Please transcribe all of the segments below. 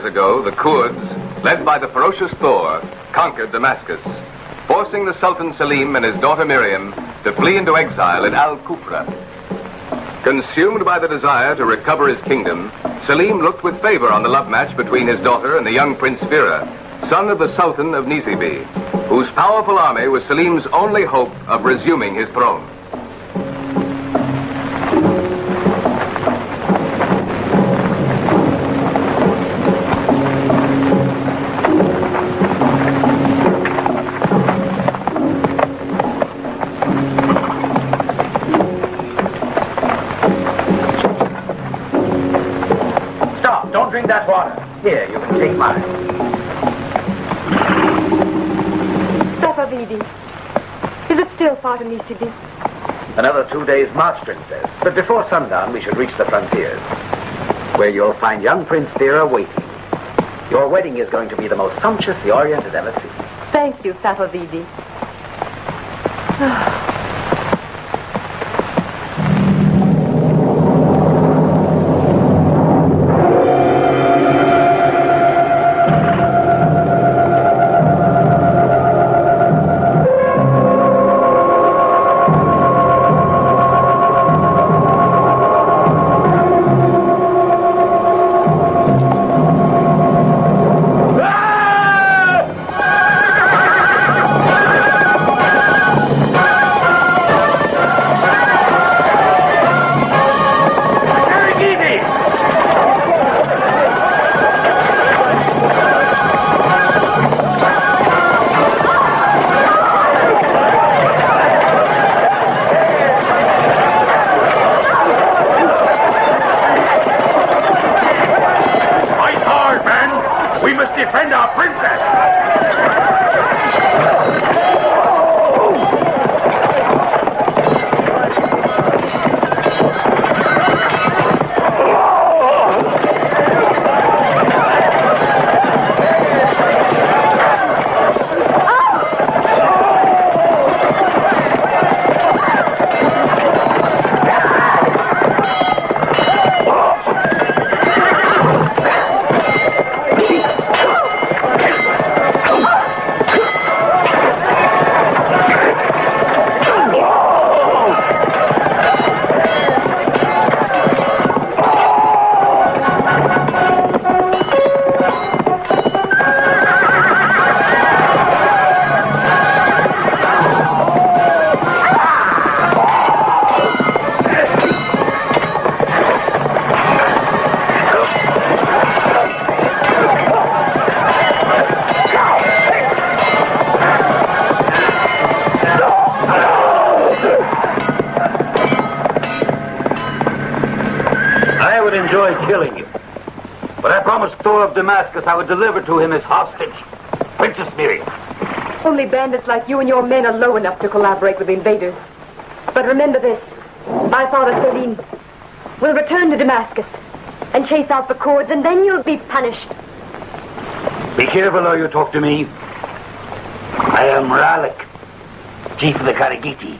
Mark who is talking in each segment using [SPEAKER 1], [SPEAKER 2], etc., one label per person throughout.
[SPEAKER 1] ago, the Kurds, led by the ferocious Thor, conquered Damascus, forcing the Sultan Selim and his daughter Miriam to flee into exile at Al-Kufra. Consumed by the desire to recover his kingdom, Selim looked with favor on the love match between his daughter and the young Prince Fira, son of the Sultan of Nizibi, whose powerful army was Selim's only hope of resuming his throne.
[SPEAKER 2] Don't drink that water. Here, you can take mine.
[SPEAKER 3] Sapavidi, is it still far to Nizibi?
[SPEAKER 2] Another 2 days' march, Princess. But before sundown, we should reach the frontiers, where you'll find young Prince Fira waiting. Your wedding is going to be the most sumptuous the Orient has ever seen.
[SPEAKER 3] Thank you, Sapavidi.
[SPEAKER 2] Killing you. But I promised Thor of Damascus I would deliver to him his hostage, Princess Miriam.
[SPEAKER 3] Only bandits like you and your men are low enough to collaborate with the invaders. But remember this, my father Selim will return to Damascus and chase out the Kurds, and then you'll be punished.
[SPEAKER 2] Be careful how you talk to me. I am Ralik, chief of the Karagiti.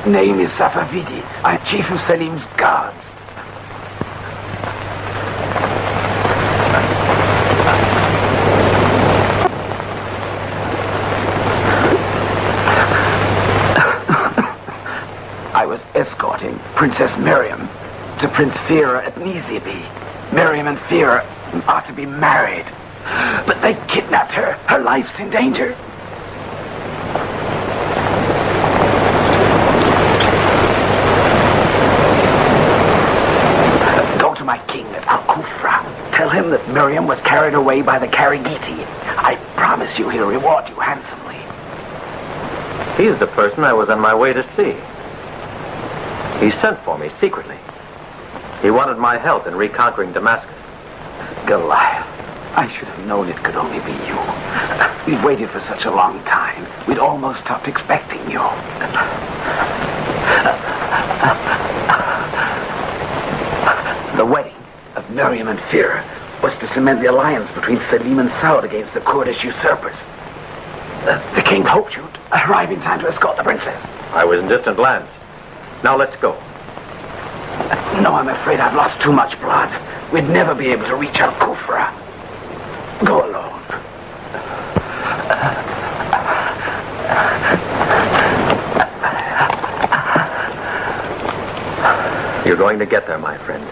[SPEAKER 2] Name is Safavidi. I'm chief of Selim's guards. I was escorting Princess Miriam to Prince Fira at Nizibi. Miriam and Fira are to be married, but they kidnapped her. Her life's in danger. Go to my king at Al-Kufra. Tell him that Miriam was carried away by the Karagiti. I promise you he'll reward you handsomely.
[SPEAKER 4] He's the person I was on my way to see. He sent for me secretly. He wanted my help in reconquering Damascus.
[SPEAKER 2] Goliath, I should have known it could only be you. We've waited for such a long time. We'd almost stopped expecting you. The wedding of Miriam and Fira was to cement the alliance between Selim and Saud against the Kurdish usurpers. The king hoped you'd arrive in time to escort the princess.
[SPEAKER 4] I was in distant lands. Now let's go.
[SPEAKER 2] No, I'm afraid I've lost too much blood. We'd never be able to reach Al-Kufra. Go alone.
[SPEAKER 4] You're going to get there, my friend.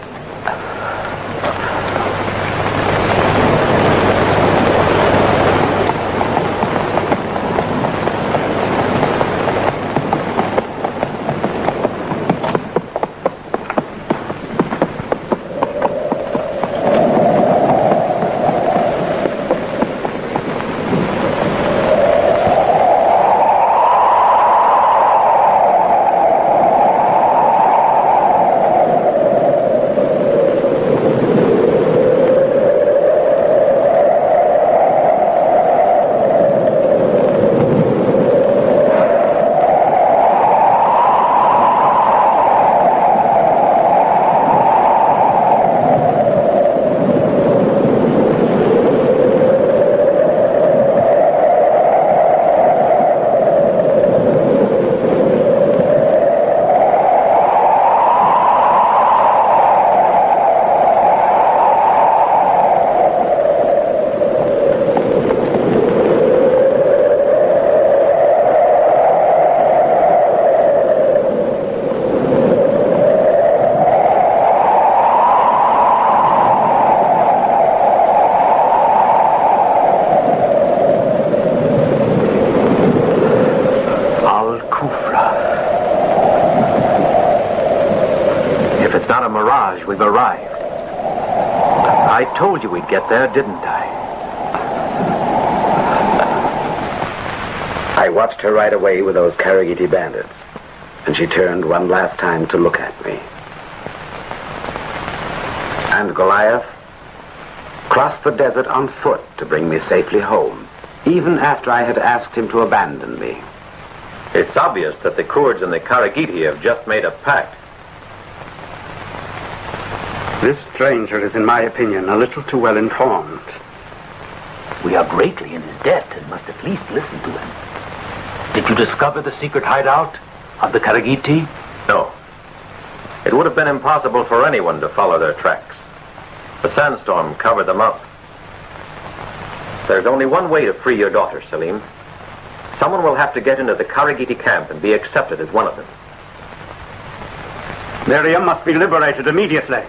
[SPEAKER 4] We've arrived. I told you we'd get there, didn't I?
[SPEAKER 2] I watched her ride away with those Karagiti bandits, and she turned one last time to look at me. And Goliath crossed the desert on foot to bring me safely home, even after I had asked him to abandon me.
[SPEAKER 4] It's obvious that the Kurds and the Karagiti have just made a pact.
[SPEAKER 5] This stranger is, in my opinion, a little too well informed.
[SPEAKER 6] We are greatly in his debt and must at least listen to him. Did you discover the secret hideout of the Karagiti?
[SPEAKER 4] No. It would have been impossible for anyone to follow their tracks. The sandstorm covered them up. There's only one way to free your daughter, Selim. Someone will have to get into the Karagiti camp and be accepted as one of them.
[SPEAKER 5] Miriam must be liberated immediately.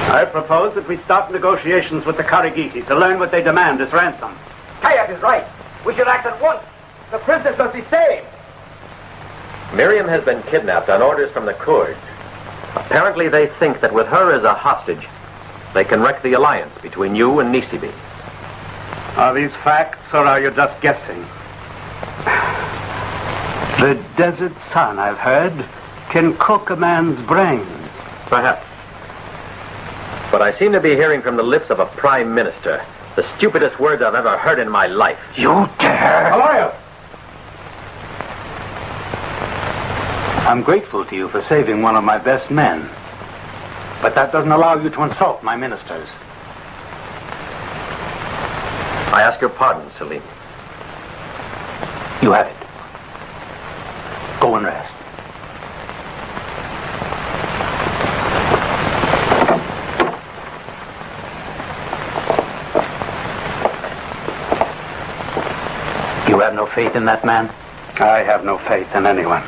[SPEAKER 5] I propose that we start negotiations with the Karagiti to learn what they demand as ransom.
[SPEAKER 2] Kayat is right. We should act at once. The princess must be saved.
[SPEAKER 4] Miriam has been kidnapped on orders from the Kurds. Apparently they think that with her as a hostage, they can wreck the alliance between you and Nisibi.
[SPEAKER 5] Are these facts, or are you just guessing? The desert sun, I've heard, can cook a man's brains.
[SPEAKER 4] Perhaps. But I seem to be hearing from the lips of a prime minister the stupidest words I've ever heard in my life.
[SPEAKER 2] You dare?
[SPEAKER 5] Goliath!
[SPEAKER 6] I'm grateful to you for saving one of my best men. But that doesn't allow you to insult my ministers.
[SPEAKER 4] I ask your pardon, Selim.
[SPEAKER 6] You have it. Go and rest. You have no faith in that man?
[SPEAKER 5] I have no faith in anyone.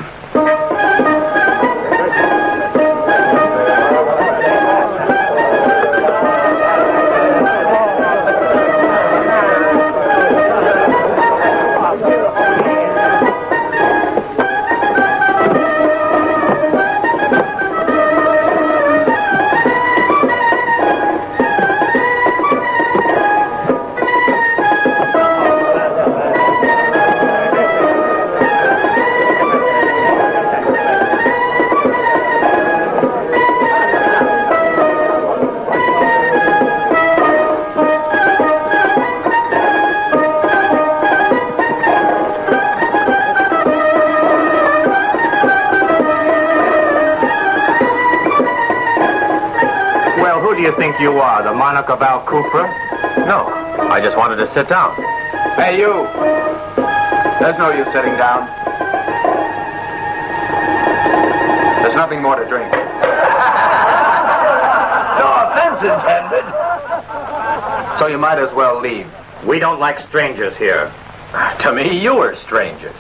[SPEAKER 7] You are the monarch of Al Kufra?
[SPEAKER 4] No, I just wanted to sit down.
[SPEAKER 7] Hey, you! There's no use sitting down. There's nothing more to drink.
[SPEAKER 6] No offense intended.
[SPEAKER 7] So you might as well leave.
[SPEAKER 4] We don't like strangers here. To me, you are strangers.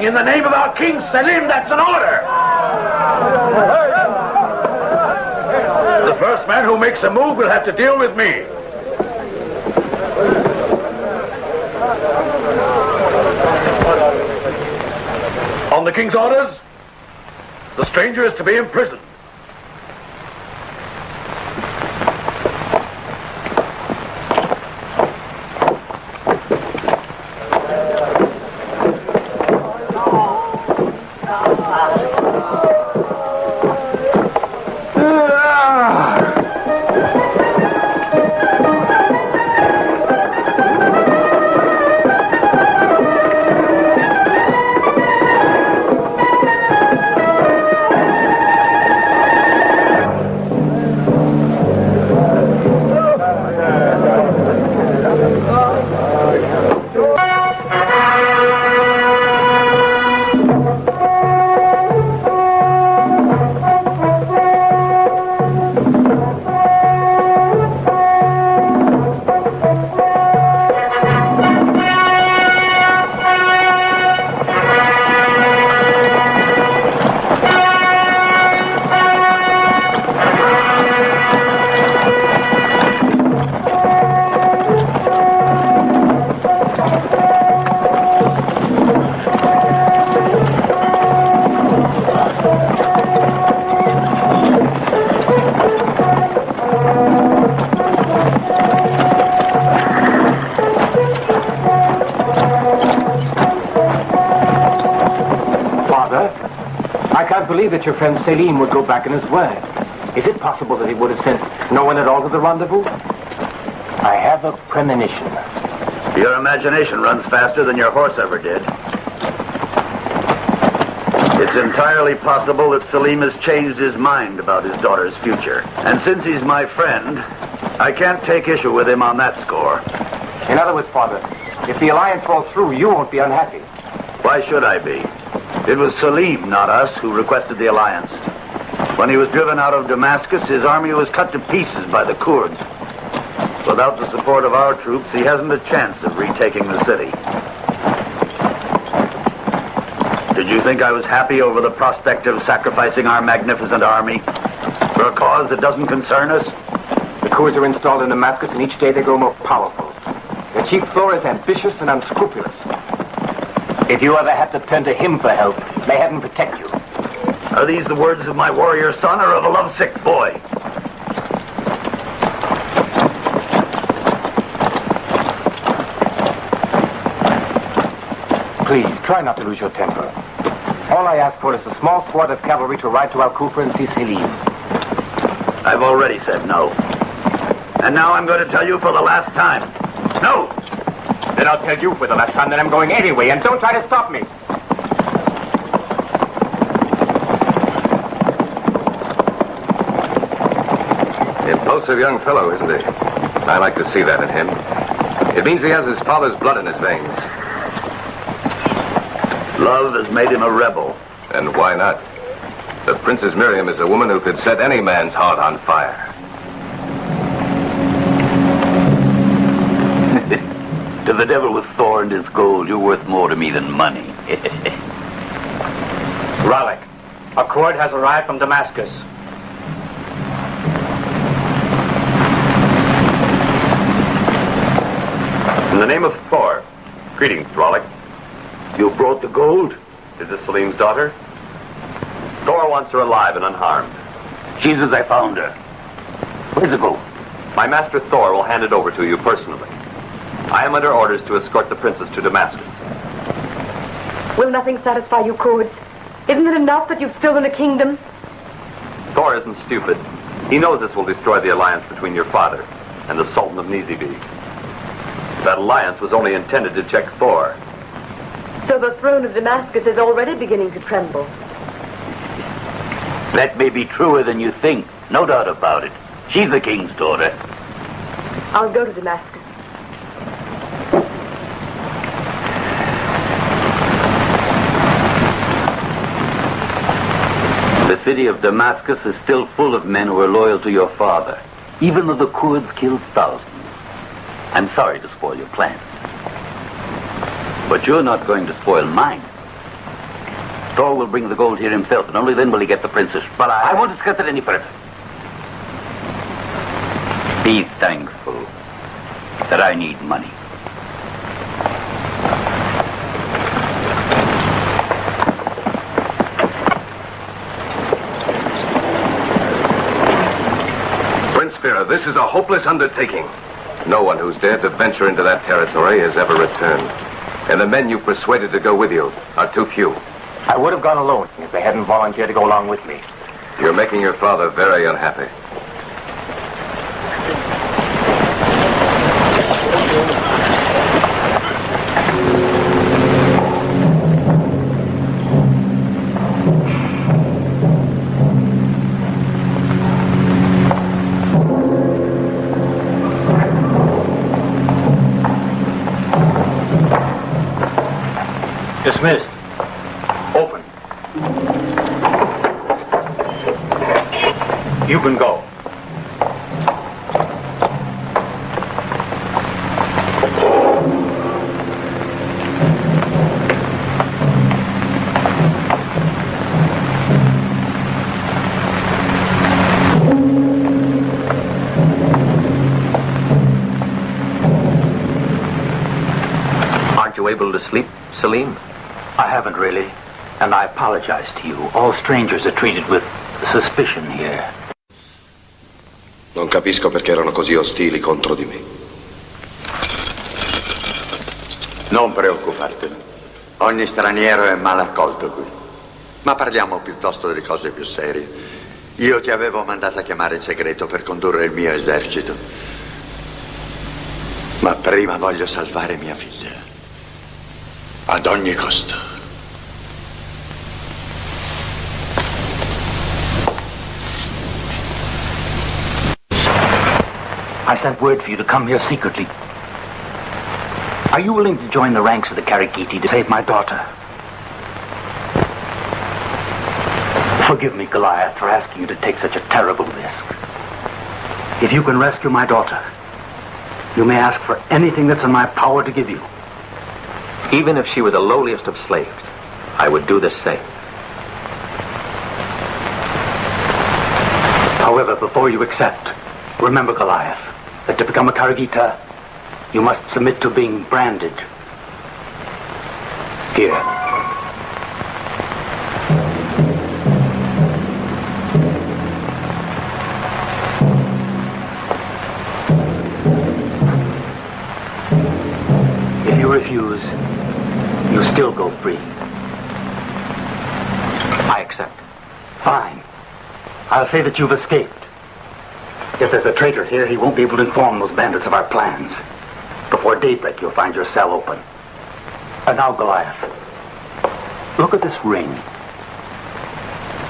[SPEAKER 6] In the name of our King Selim, that's an order! The first man who makes a move will have to deal with me. On the King's orders, the stranger is to be imprisoned.
[SPEAKER 8] Father, I can't believe that your friend Selim would go back on his word. Is it possible that he would have sent no one at all to the rendezvous? I have a premonition.
[SPEAKER 9] Your imagination runs faster than your horse ever did. It's entirely possible that Selim has changed his mind about his daughter's future. And since he's my friend, I can't take issue with him on that score.
[SPEAKER 8] In other words, Father, if the alliance falls through, you won't be unhappy.
[SPEAKER 9] Why should I be? It was Selim, not us, who requested the alliance. When he was driven out of Damascus, his army was cut to pieces by the Kurds. Without the support of our troops, he hasn't a chance of retaking the city. Did you think I was happy over the prospect of sacrificing our magnificent army for a cause that doesn't concern us?
[SPEAKER 8] The Kurds are installed in Damascus, and each day they grow more powerful. Their chief Thor is ambitious and unscrupulous. If you ever have to turn to him for help, may heaven protect you.
[SPEAKER 9] Are these the words of my warrior son or of a lovesick boy?
[SPEAKER 8] Please, try not to lose your temper. All I ask for is a small squad of cavalry to ride to Al-Kufra and see Selim.
[SPEAKER 9] I've already said no. And now I'm going to tell you for the last time. No!
[SPEAKER 8] Then I'll tell you for the last time that I'm going anyway, and don't try to stop me.
[SPEAKER 1] Impulsive young fellow, isn't he? I like to see that in him. It means he has his father's blood in his veins.
[SPEAKER 9] Love has made him a rebel.
[SPEAKER 1] And why not? The Princess Miriam is a woman who could set any man's heart on fire.
[SPEAKER 6] To the devil with Thor and his gold, you're worth more to me than money.
[SPEAKER 7] Raleigh, a court has arrived from Damascus.
[SPEAKER 4] In the name of Thor, greetings, Raleigh.
[SPEAKER 6] You brought the gold?
[SPEAKER 4] Is this Selim's daughter? Thor wants her alive and unharmed.
[SPEAKER 6] She's as I found her. Where's the gold?
[SPEAKER 4] My master Thor will hand it over to you personally. I am under orders to escort the princess to Damascus.
[SPEAKER 3] Will nothing satisfy you, Kurds? Isn't it enough that you've stolen a kingdom?
[SPEAKER 4] Thor isn't stupid. He knows this will destroy the alliance between your father and the Sultan of Nizibi. That alliance was only intended to check Thor.
[SPEAKER 3] So the throne of Damascus is already beginning to tremble.
[SPEAKER 6] That may be truer than you think. No doubt about it. She's the king's daughter.
[SPEAKER 3] I'll go to Damascus.
[SPEAKER 6] The city of Damascus is still full of men who are loyal to your father, even though the Kurds killed thousands. I'm sorry to spoil your plans. But you're not going to spoil mine. Thor will bring the gold here himself, and only then will he get the princess. But I won't discuss it any further. Be thankful that I need money.
[SPEAKER 1] Prince Fira, this is a hopeless undertaking. No one who's dared to venture into that territory has ever returned. And the men you persuaded to go with you are too few.
[SPEAKER 8] I would have gone alone if they hadn't volunteered to go along with me.
[SPEAKER 1] You're making your father very unhappy.
[SPEAKER 7] Dismissed. Open. You can go.
[SPEAKER 4] Aren't you able to sleep, Selim?
[SPEAKER 6] I haven't really, and I apologize to you. All strangers are treated with suspicion here.
[SPEAKER 10] Non capisco perché erano così ostili contro di me.
[SPEAKER 11] Non preoccupartene. Ogni straniero è mal accolto qui. Ma parliamo piuttosto delle cose più serie. Io ti avevo mandato a chiamare in segreto per condurre il mio esercito. Ma prima voglio salvare mia figlia. Ad ogni costo.
[SPEAKER 6] I sent word for you to come here secretly. Are you willing to join the ranks of the Karagiti to save my daughter? Forgive me, Goliath, for asking you to take such a terrible risk. If you can rescue my daughter, you may ask for anything that's in my power to give you.
[SPEAKER 4] Even if she were the lowliest of slaves, I would do the same.
[SPEAKER 6] However, before you accept, remember, Goliath, that to become a Karagita, you must submit to being branded. Here. If you refuse, you still go free.
[SPEAKER 4] I accept.
[SPEAKER 6] Fine. I'll say that you've escaped. If there's a traitor here, he won't be able to inform those bandits of our plans. Before daybreak, you'll find your cell open. And now, Goliath, look at this ring.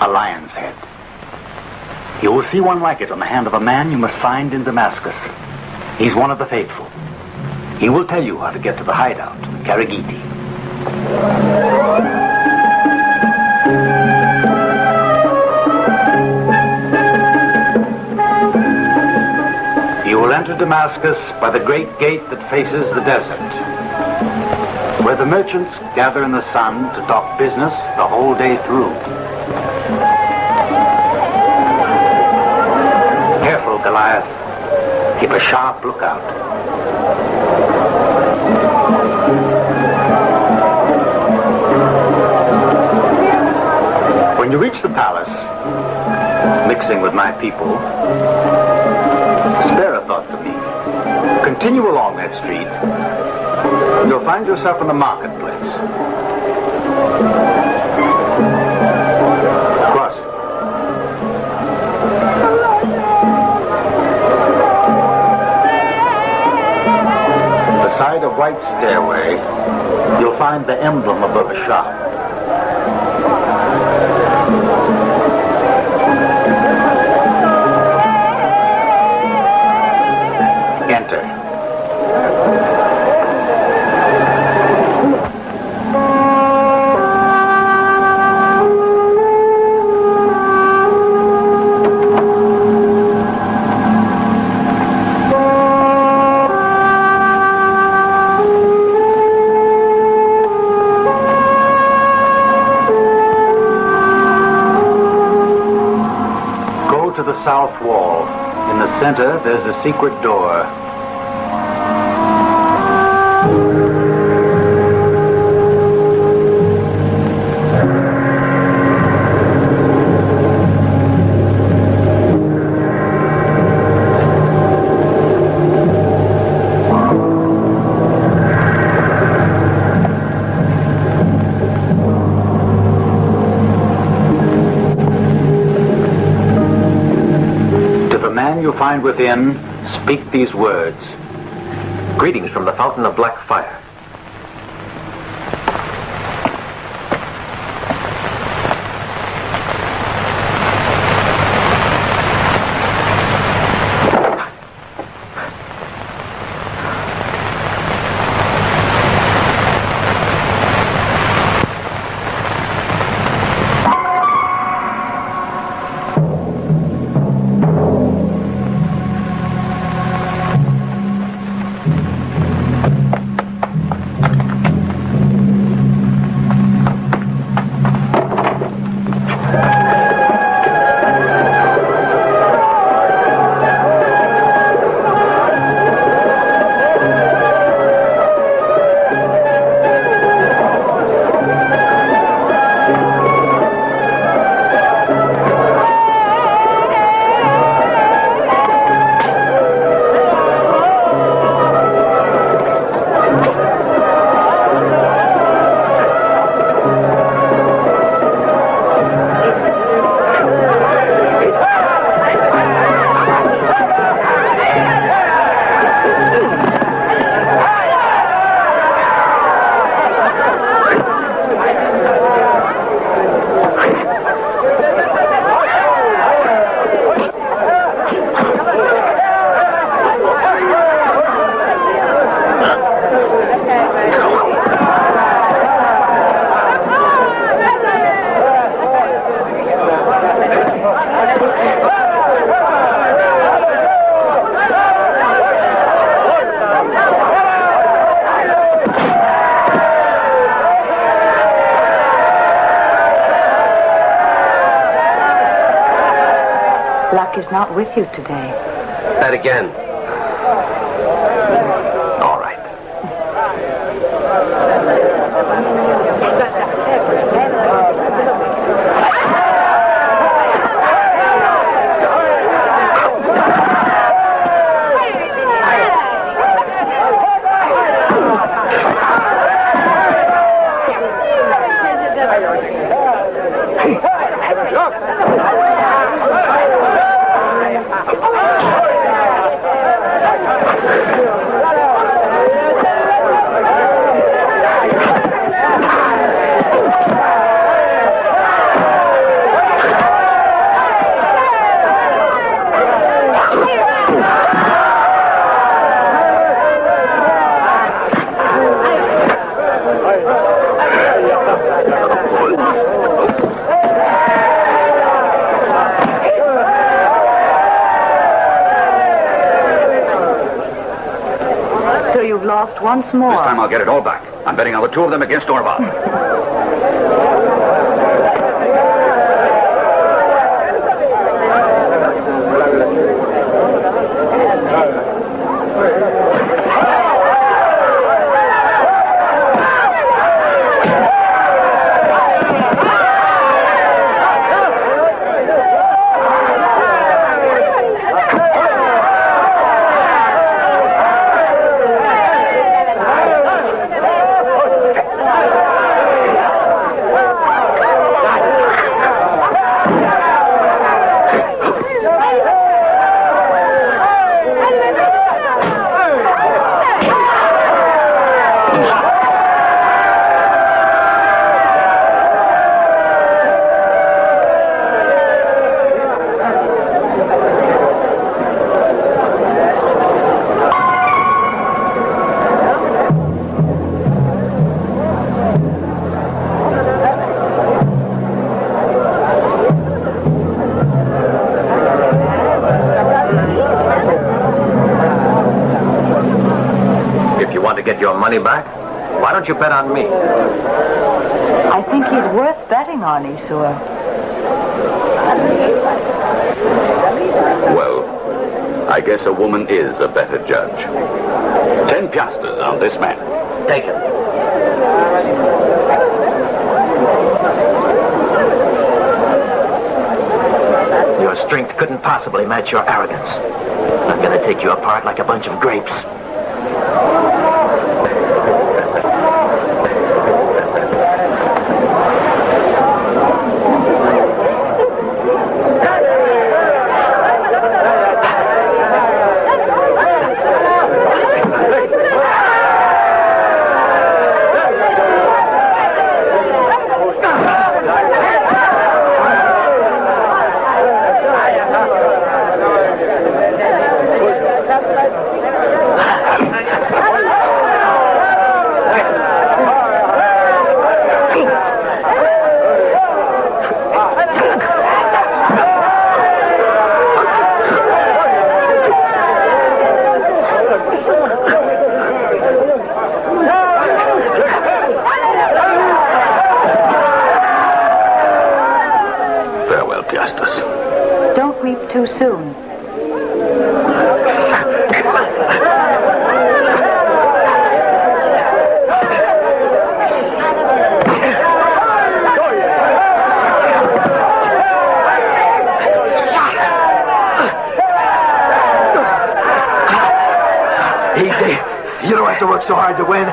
[SPEAKER 6] A lion's head. You will see one like it on the hand of a man you must find in Damascus. He's one of the faithful. He will tell you how to get to the hideout, Karagiti. You will enter Damascus by the great gate that faces the desert, where the merchants gather in the sun to talk business the whole day through. Careful, Goliath. Keep a sharp lookout. When you reach the palace, mixing with my people, spare a thought for me. Continue along that street. You'll find yourself in the marketplace. Cross it. Beside a white stairway, you'll find the emblem above a shop. Enter. Go to the south wall. In the center, there's a secret door. You find within, speak these words.
[SPEAKER 4] Greetings from the Fountain of Black Fire.
[SPEAKER 12] Luck is not with you today.
[SPEAKER 4] That again. All right.
[SPEAKER 12] Once more.
[SPEAKER 6] This time I'll get it all back. I'm betting on the two of them against Orval.
[SPEAKER 4] Get your money back? Why don't you bet on me?
[SPEAKER 12] I think he's worth betting on, Isur.
[SPEAKER 6] Well, I guess a woman is a better judge. 10 piastres on this man.
[SPEAKER 2] Take it. Your strength couldn't possibly match your arrogance. I'm gonna take you apart like a bunch of grapes.
[SPEAKER 12] Too soon.
[SPEAKER 2] Easy. You don't have to work so hard to win.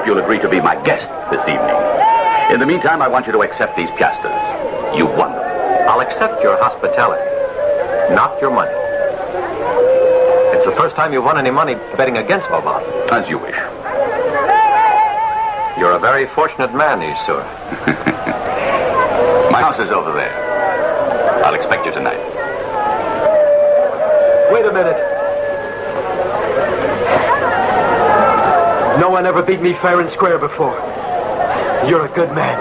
[SPEAKER 6] hope you'll agree to be my guest this evening. In the meantime, I want you to accept these piastres. You've won them.
[SPEAKER 4] I'll accept your hospitality, not your money. It's the first time you've won any money betting against Vauban.
[SPEAKER 6] As you wish.
[SPEAKER 4] You're a very fortunate man, Isur.
[SPEAKER 6] My house is over there. I'll expect you tonight.
[SPEAKER 8] Wait a minute. No one ever beat me fair and square before. You're a good man.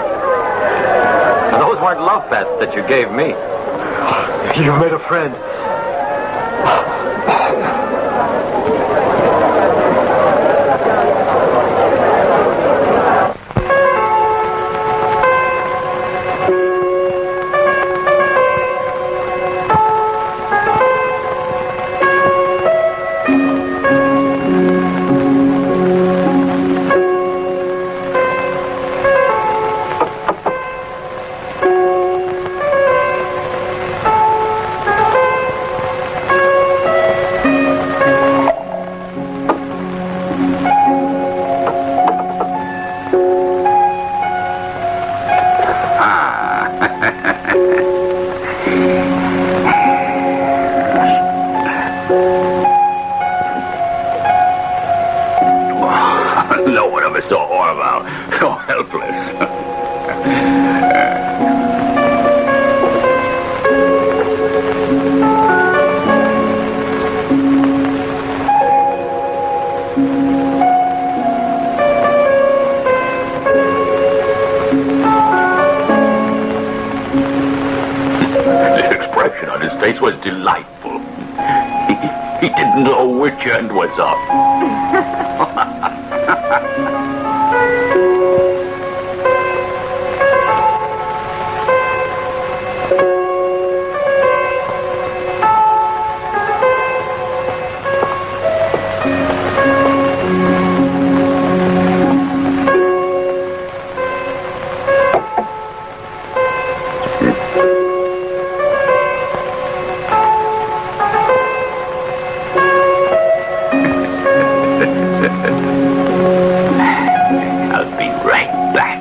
[SPEAKER 4] And those weren't love bets that you gave me.
[SPEAKER 8] You've made a friend.
[SPEAKER 6] No one ever saw Orval so helpless. The expression on his face was delightful. He didn't know which end was up. I'll be right back.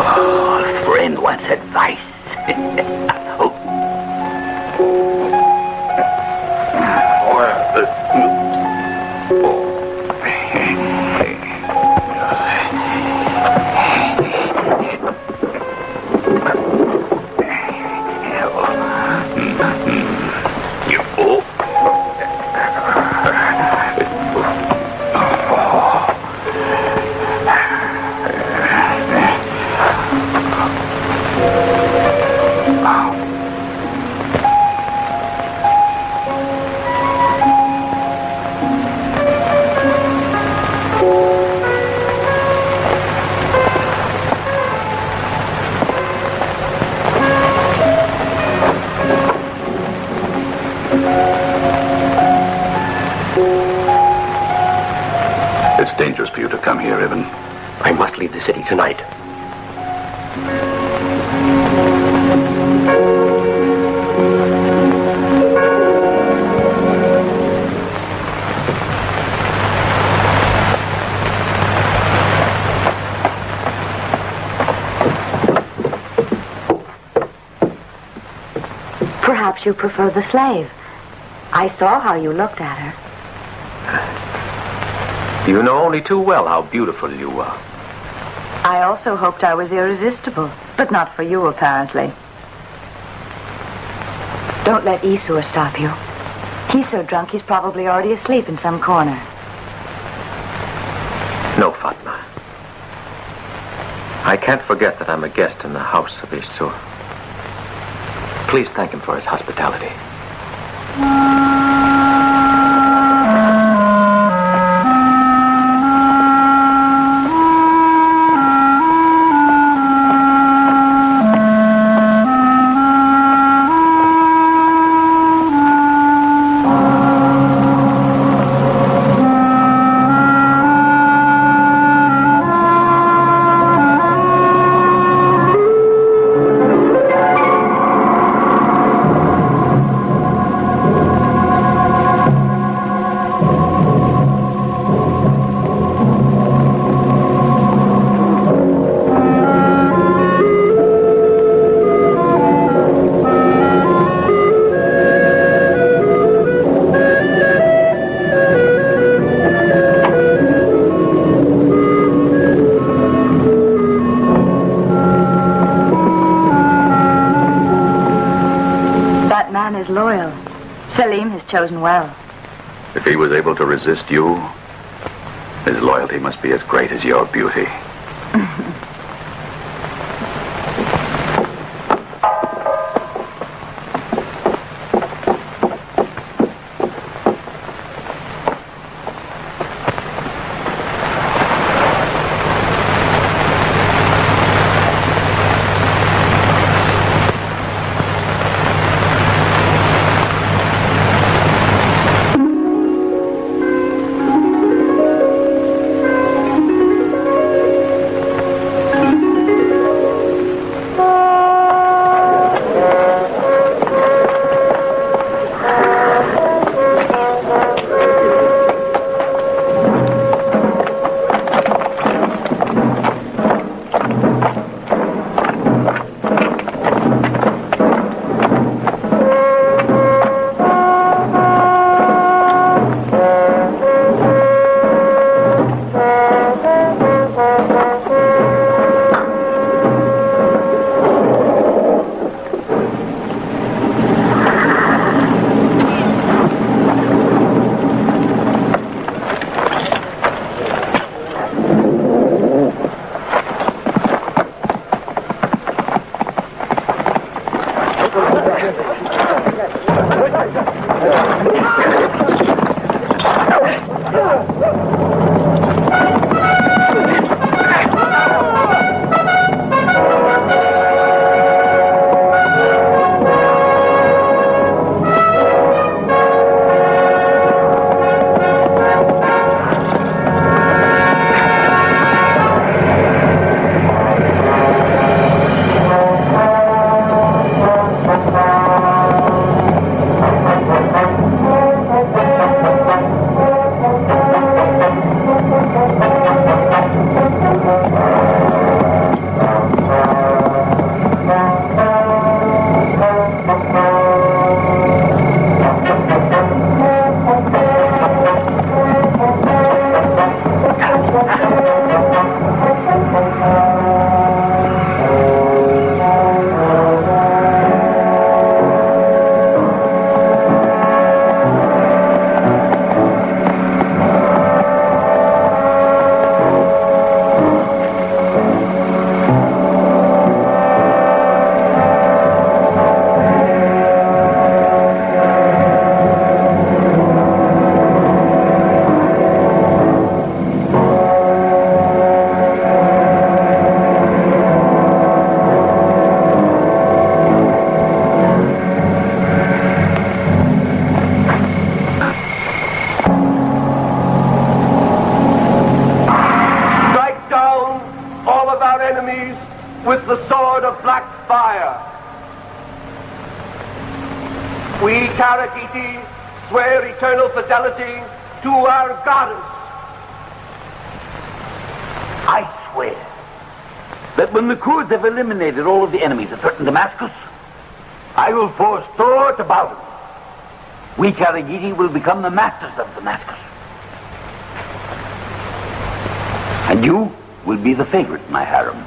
[SPEAKER 6] Oh, a friend wants advice. It's dangerous for you to come here, Ivan.
[SPEAKER 4] I must leave the city tonight.
[SPEAKER 12] Perhaps you prefer the slave. I saw how you looked at her.
[SPEAKER 4] You know only too well how beautiful you are.
[SPEAKER 12] I also hoped I was irresistible, but not for you, apparently. Don't let Isur stop you. He's so drunk he's probably already asleep in some corner.
[SPEAKER 4] No, Fatma. I can't forget that I'm a guest in the house of Isur. Please thank him for his hospitality.
[SPEAKER 12] chosen well.
[SPEAKER 13] If he was able to resist you, his loyalty must be as great as your beauty.
[SPEAKER 14] with the sword of black fire. We Karakiti swear eternal fidelity to our goddess.
[SPEAKER 2] I swear that when the Kurds have eliminated all of the enemies that threaten Damascus, I will force Thor to bow to them. We Karagiti will become the masters of Damascus. And you will be the favorite in my harem.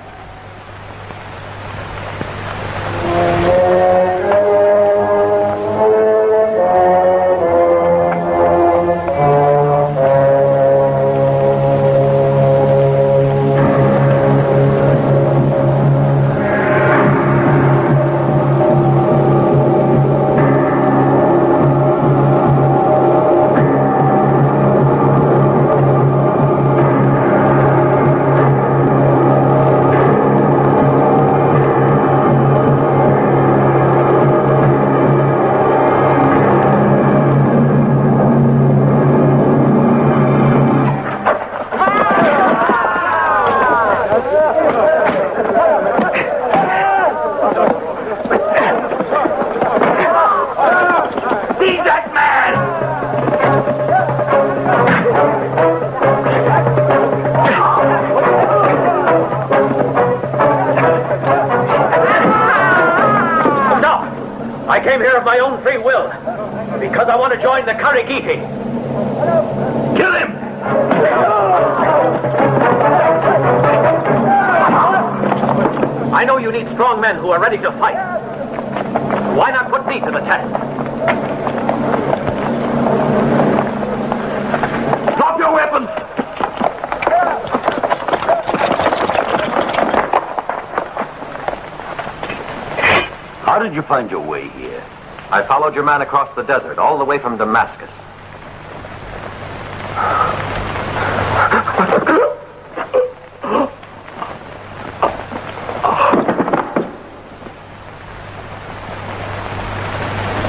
[SPEAKER 4] The Karagiti.
[SPEAKER 2] Kill him!
[SPEAKER 4] I know you need strong men who are ready to fight. Why not put me to the test?
[SPEAKER 9] How did you find your way here?
[SPEAKER 4] I followed your man across the desert, all the way from Damascus.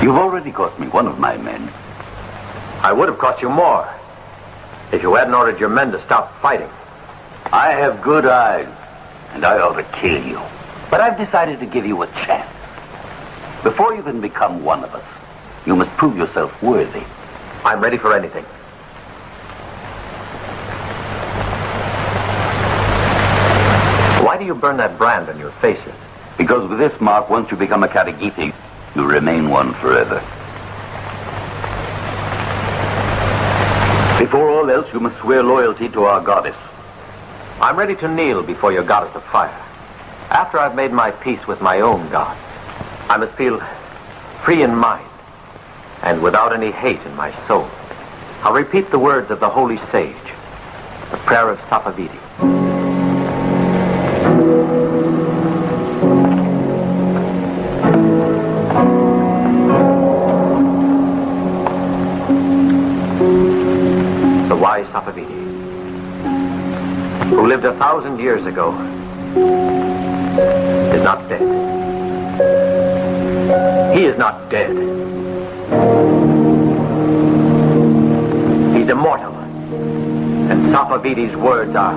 [SPEAKER 9] You've already cost me one of my men.
[SPEAKER 4] I would have cost you more if you hadn't ordered your men to stop fighting.
[SPEAKER 9] I have good eyes, and I ought to kill you. But I've decided to give you a chance. Before you can become one of us, you must prove yourself worthy.
[SPEAKER 4] I'm ready for anything. Why do you burn that brand on your faces?
[SPEAKER 9] Because with this mark, once you become a Karagiti, you remain one forever. Before all else, you must swear loyalty to our goddess.
[SPEAKER 4] I'm ready to kneel before your goddess of fire. After I've made my peace with my own god, I must feel free in mind and without any hate in my soul. I'll repeat the words of the holy sage, the prayer of Sapavidi. The wise Sapavidi, who lived 1,000 years ago, is not dead. He is not dead. He's immortal. And Sapavidi's words are,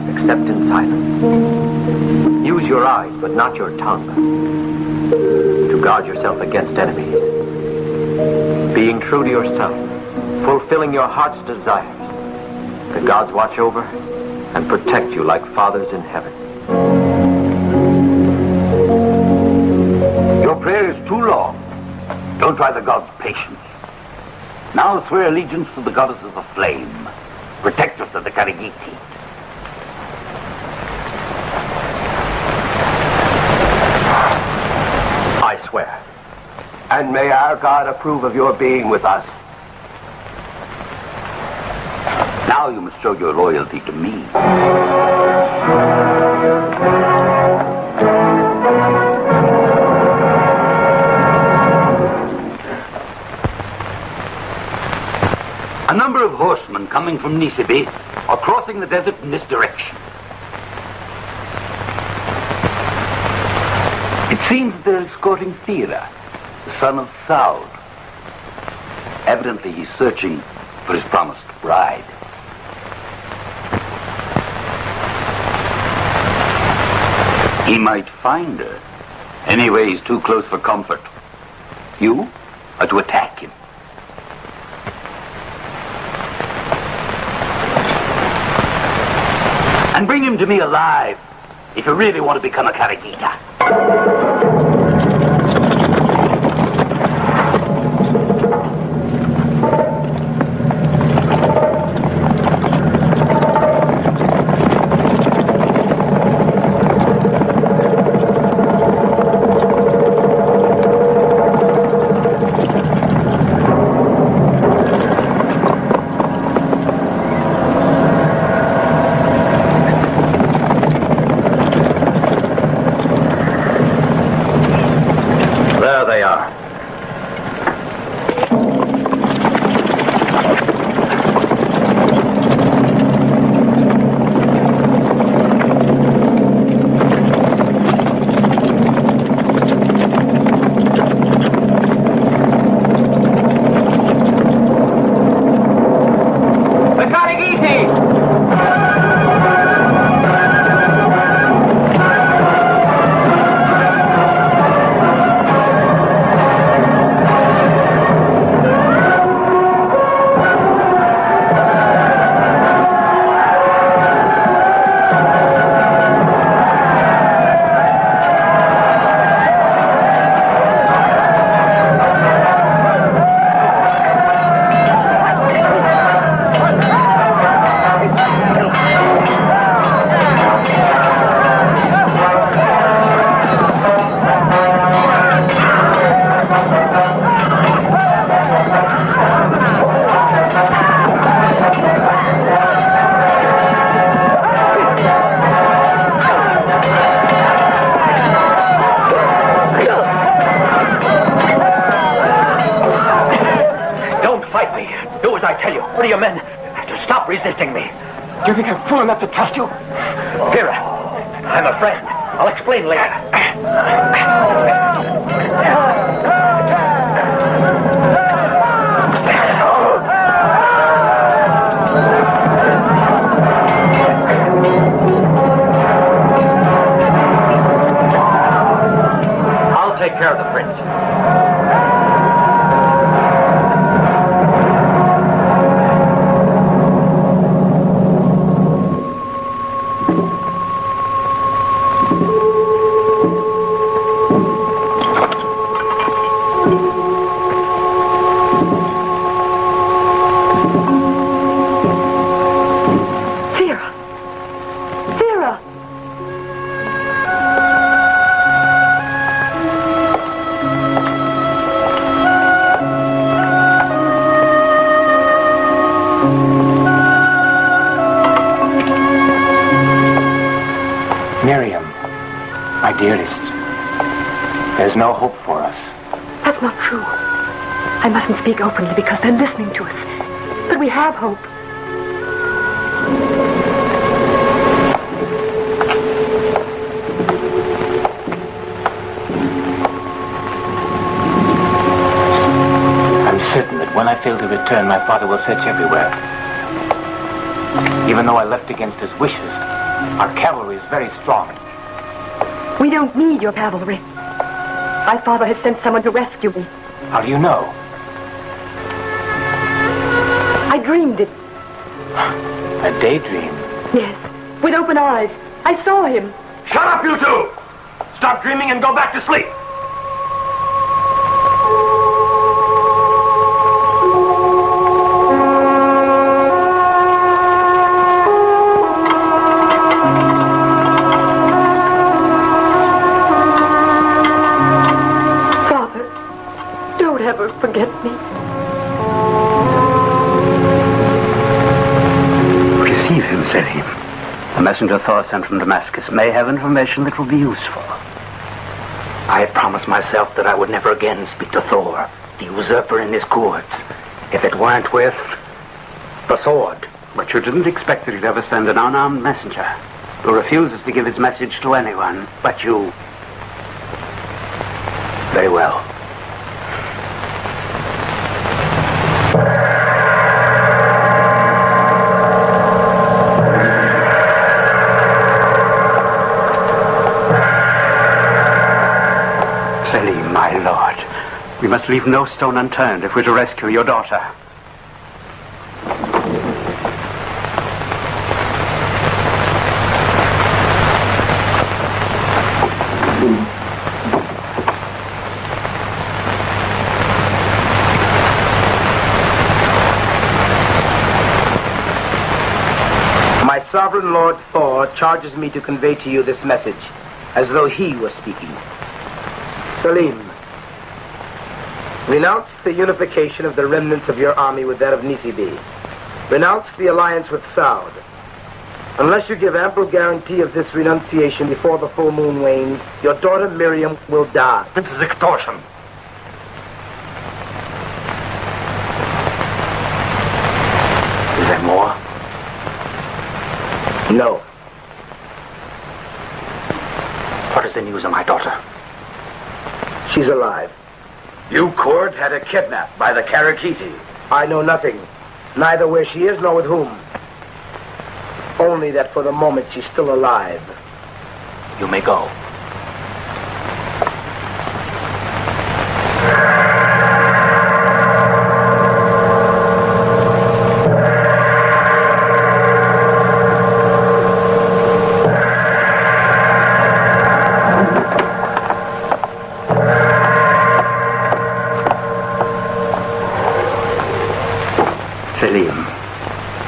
[SPEAKER 4] except in silence. Use your eyes, but not your tongue, to guard yourself against enemies. Being true to yourself, fulfilling your heart's desires. The gods watch over and protect you like fathers in heaven.
[SPEAKER 9] Your prayer is too long. Don't try the gods' patience. Now swear allegiance to the goddess of the flame, protectress of the Karagiti.
[SPEAKER 4] I swear.
[SPEAKER 14] And may our God approve of your being with us.
[SPEAKER 9] Now you must show your loyalty to me. A number of horsemen coming from Nisibi are crossing the desert in this direction. It seems that they're escorting Thera, the son of Saud. Evidently he's searching for his promised bride. He might find her. Anyway, he's too close for comfort. You are to attack him. And bring him to me alive, if you really want to become a Karagita.
[SPEAKER 2] What are your men? To stop resisting me.
[SPEAKER 8] Do you think I'm fool enough to trust you?
[SPEAKER 2] Vera, I'm a friend. I'll explain later.
[SPEAKER 4] I'll take care of the prince.
[SPEAKER 8] Dearest, there's no hope for us.
[SPEAKER 3] That's not true. I mustn't speak openly because they're listening to us. But we have hope.
[SPEAKER 8] I'm certain that when I fail to return, my father will search everywhere. Even though I left against his wishes, our cavalry is very strong.
[SPEAKER 3] We don't need your cavalry. My father has sent someone to rescue me.
[SPEAKER 8] How do you know?
[SPEAKER 3] I dreamed it.
[SPEAKER 8] A daydream?
[SPEAKER 3] Yes, with open eyes. I saw him.
[SPEAKER 2] Shut up, you two! Stop dreaming and go back to sleep.
[SPEAKER 3] Never forget me.
[SPEAKER 5] Receive him, Selim. A messenger Thor sent from Damascus may have information that will be useful.
[SPEAKER 2] I had promised myself that I would never again speak to Thor, the usurper in his courts, if it weren't with the sword.
[SPEAKER 5] But you didn't expect that he'd ever send an unarmed messenger who refuses to give his message to anyone but you.
[SPEAKER 2] Very well.
[SPEAKER 5] Selim, my lord, we must leave no stone unturned if we're to rescue your daughter.
[SPEAKER 14] My sovereign lord Thor charges me to convey to you this message, as though he were speaking. Selim, renounce the unification of the remnants of your army with that of Nisibi. Renounce the alliance with Saud. Unless you give ample guarantee of this renunciation before the full moon wanes, your daughter Miriam will die.
[SPEAKER 2] This is extortion. Is there more?
[SPEAKER 14] No.
[SPEAKER 2] What is the news of my daughter?
[SPEAKER 14] She's alive.
[SPEAKER 9] You Kurds had her kidnapped by the Karakiti.
[SPEAKER 14] I know nothing. Neither where she is nor with whom. Only that for the moment she's still alive.
[SPEAKER 2] You may go.
[SPEAKER 5] Selim,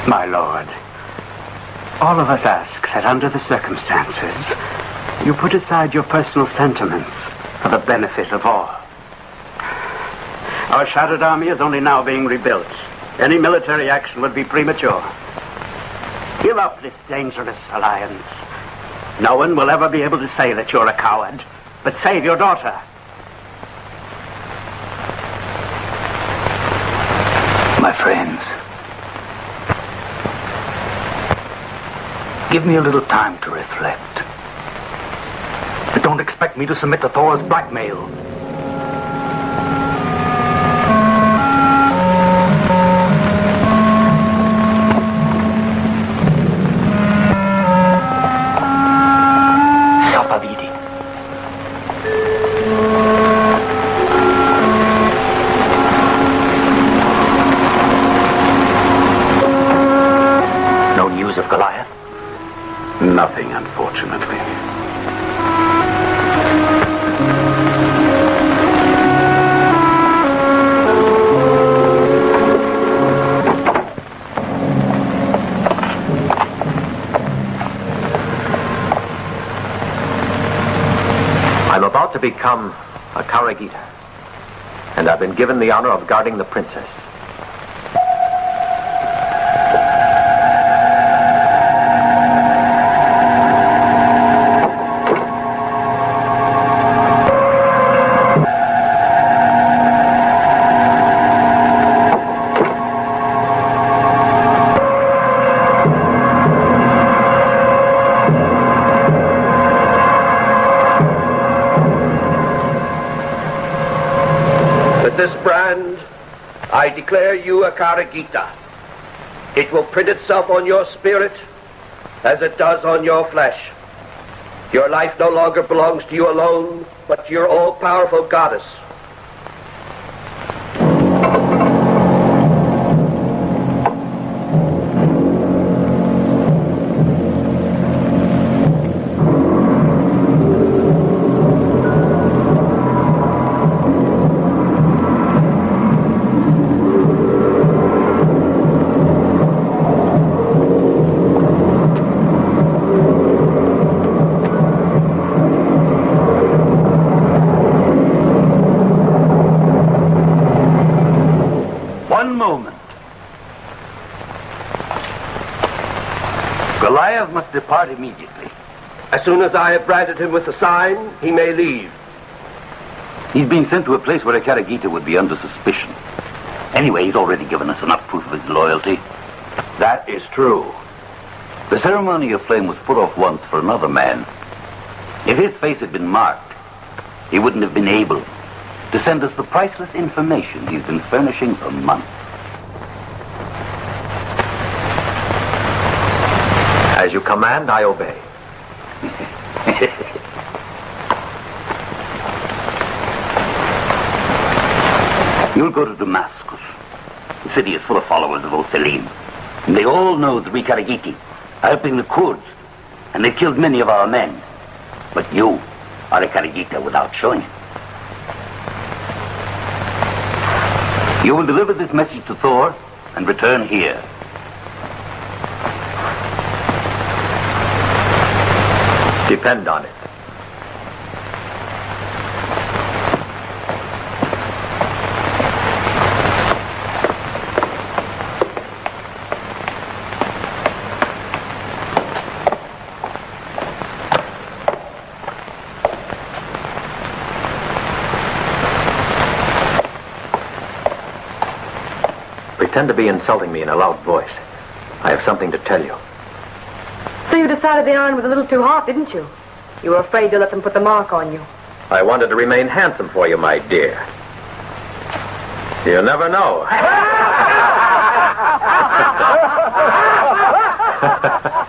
[SPEAKER 5] my lord, all of us ask that under the circumstances, you put aside your personal sentiments for the benefit of all. Our shattered army is only now being rebuilt. Any military action would be premature. Give up this dangerous alliance. No one will ever be able to say that you're a coward, but save your daughter.
[SPEAKER 2] My friends,
[SPEAKER 6] Give me a little time to reflect. But don't expect me to submit to Thor's blackmail.
[SPEAKER 2] Of Goliath?
[SPEAKER 6] Nothing, unfortunately.
[SPEAKER 4] I'm about to become a Karagita, and I've been given the honor of guarding the princess.
[SPEAKER 15] This brand, I declare you a Karagita. It will print itself on your spirit as it does on your flesh. Your life no longer belongs to you alone, but to your all-powerful goddess.
[SPEAKER 6] Goliath must depart immediately.
[SPEAKER 15] As soon as I have branded him with the sign, he may leave.
[SPEAKER 6] He's being sent to a place where a Karagita would be under suspicion. Anyway, he's already given us enough proof of his loyalty. That is true. The ceremony of flame was put off once for another man. If his face had been marked, he wouldn't have been able to send us the priceless information he's been furnishing for months.
[SPEAKER 4] As you command, I obey.
[SPEAKER 6] You'll go to Damascus. The city is full of followers of old Selim. And they all know the Karagiti are helping the Kurds, and they've killed many of our men. But you are a Karagita without showing it. You will deliver this message to Thor and return here.
[SPEAKER 4] Depend on it. Pretend to be insulting me in a loud voice. I have something to tell you.
[SPEAKER 3] So you decided the iron was a little too hot, didn't you? You were afraid to let them put the mark on you.
[SPEAKER 4] I wanted to remain handsome for you, my dear. You never know.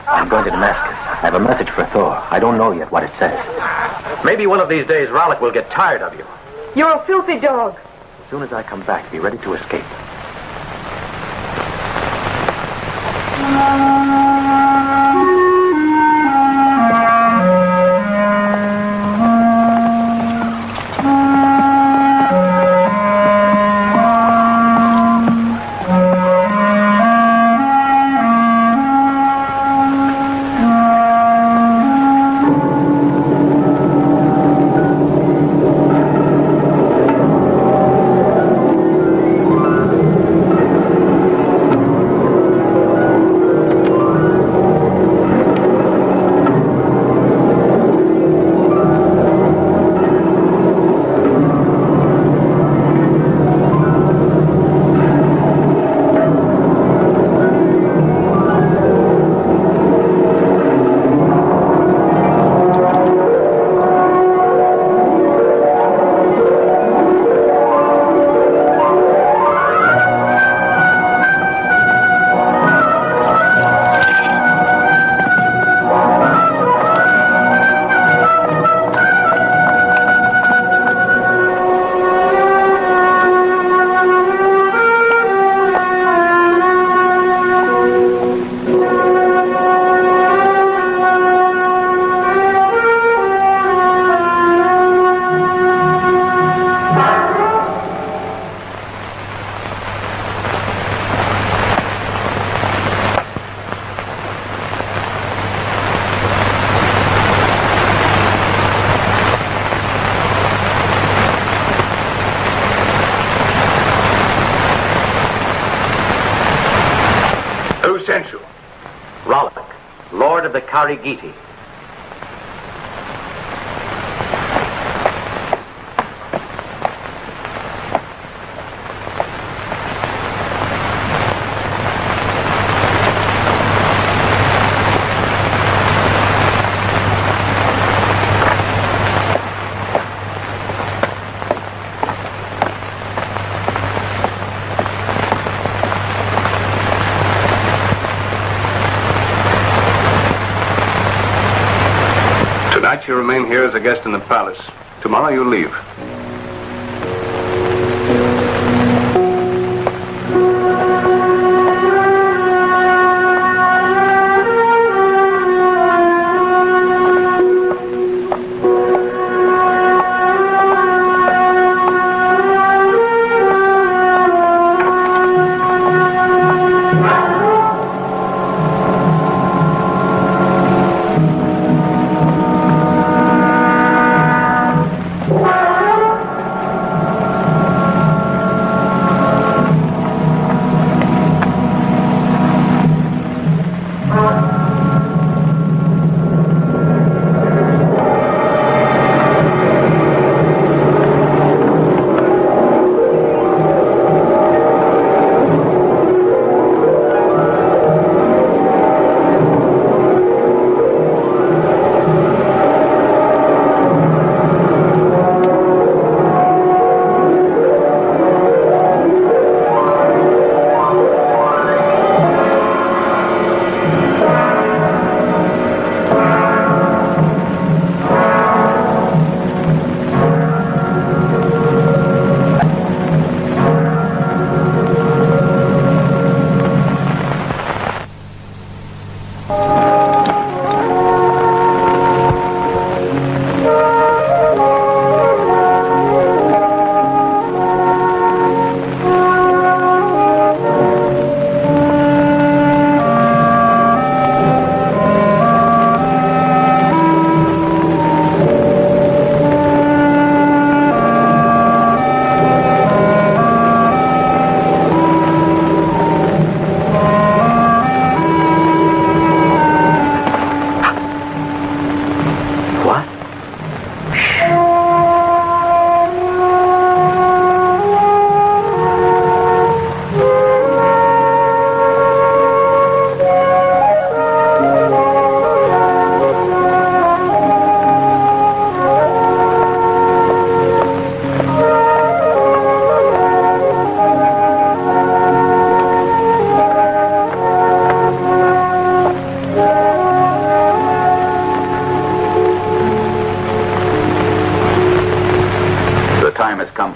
[SPEAKER 2] I'm going to Damascus. I have a message for Thor. I don't know yet what it says.
[SPEAKER 4] Maybe one of these days Rallick will get tired of you.
[SPEAKER 3] You're a filthy dog.
[SPEAKER 2] As soon as I come back, be ready to escape.
[SPEAKER 1] present you.
[SPEAKER 4] Rollick, Lord of the Karigiti.
[SPEAKER 7] Tonight you remain here as a guest in the palace. Tomorrow you leave.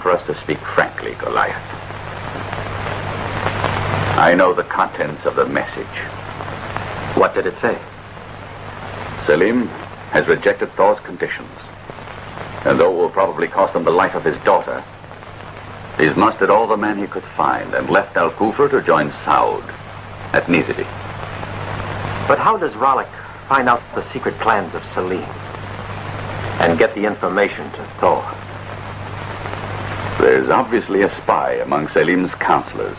[SPEAKER 13] For us to speak frankly, Goliath. I know the contents of the message.
[SPEAKER 4] What did it say?
[SPEAKER 13] Selim has rejected Thor's conditions. And though it will probably cost him the life of his daughter, he's mustered all the men he could find and left Al Kufr to join Saud at Nizidi.
[SPEAKER 4] But how does Rollick find out the secret plans of Selim and get the information to Thor?
[SPEAKER 13] There's obviously a spy among Selim's counselors.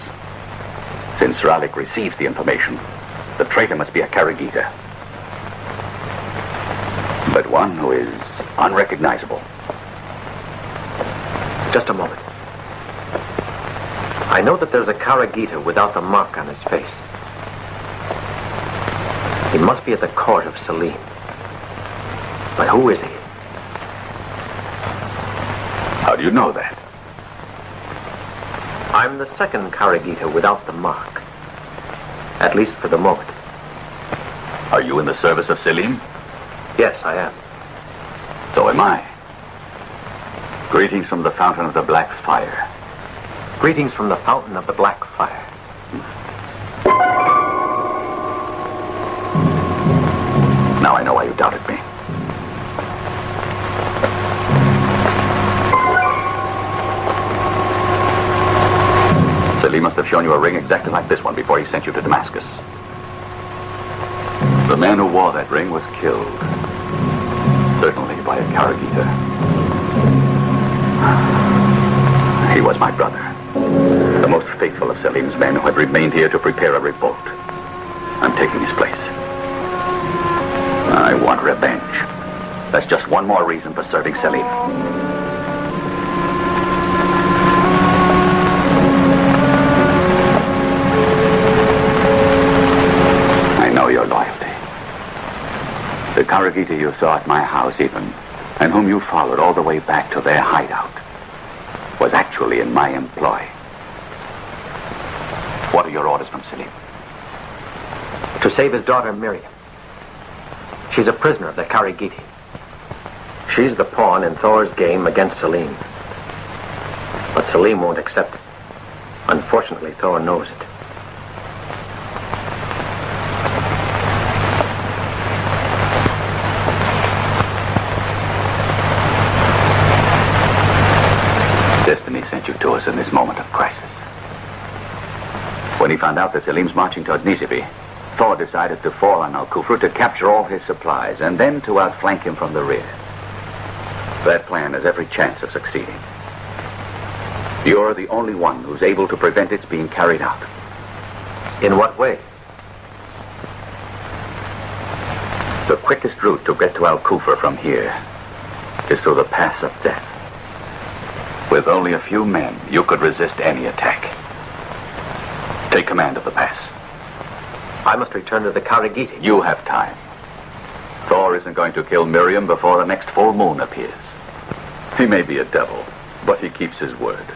[SPEAKER 13] Since Rollick receives the information, the traitor must be a Karagita. But one who is unrecognizable.
[SPEAKER 4] Just a moment. I know that there's a Karagita without the mark on his face. He must be at the court of Selim. But who is he?
[SPEAKER 13] How do you know that?
[SPEAKER 4] I'm the second Karagita without the mark. At least for the moment.
[SPEAKER 13] Are you in the service of Selim?
[SPEAKER 4] Yes, I am.
[SPEAKER 13] So am I. Greetings from the Fountain of the Black Fire.
[SPEAKER 4] Greetings from the Fountain of the Black Fire.
[SPEAKER 13] Now I know why you doubted me. Selim must have shown you a ring exactly like this one before he sent you to Damascus. The man who wore that ring was killed. Certainly by a Karagita. He was my brother. The most faithful of Selim's men who had remained here to prepare a revolt. I'm taking his place. I want revenge. That's just one more reason for serving Selim. I know your loyalty. The Karagita you saw at my house even, and whom you followed all the way back to their hideout, was actually in my employ. What are your orders from Selim?
[SPEAKER 4] To save his daughter, Miriam. She's a prisoner of the Karagiti. She's the pawn in Thor's game against Selim. But Selim won't accept it. Unfortunately, Thor knows it.
[SPEAKER 13] Destiny sent you to us in this moment of crisis. When he found out that Selim's marching towards Nisibi, Thor decided to fall on Al-Kufra to capture all his supplies and then to outflank him from the rear. That plan has every chance of succeeding. You're the only one who's able to prevent its being carried out.
[SPEAKER 4] In what way?
[SPEAKER 13] The quickest route to get to Al-Kufra from here is through the Pass of Death. With only a few men, you could resist any attack. Take command of the pass.
[SPEAKER 4] I must return to the Karagiti.
[SPEAKER 13] You have time. Thor isn't going to kill Miriam before the next full moon appears. He may be a devil, but he keeps his word.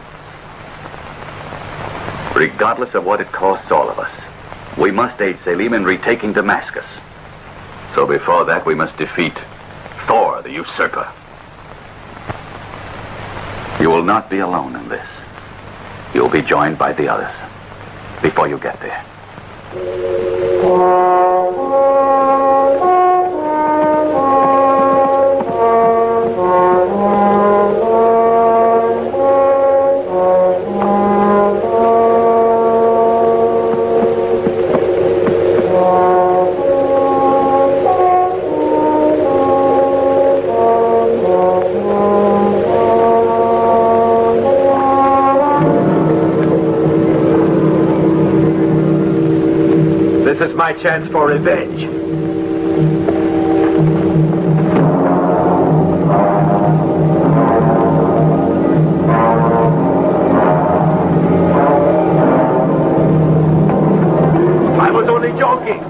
[SPEAKER 13] Regardless of what it costs all of us, we must aid Selim in retaking Damascus. So before that, we must defeat Thor, the usurper. You will not be alone in this. You'll be joined by the others before you get there.
[SPEAKER 15] This is my chance for revenge. I was only joking.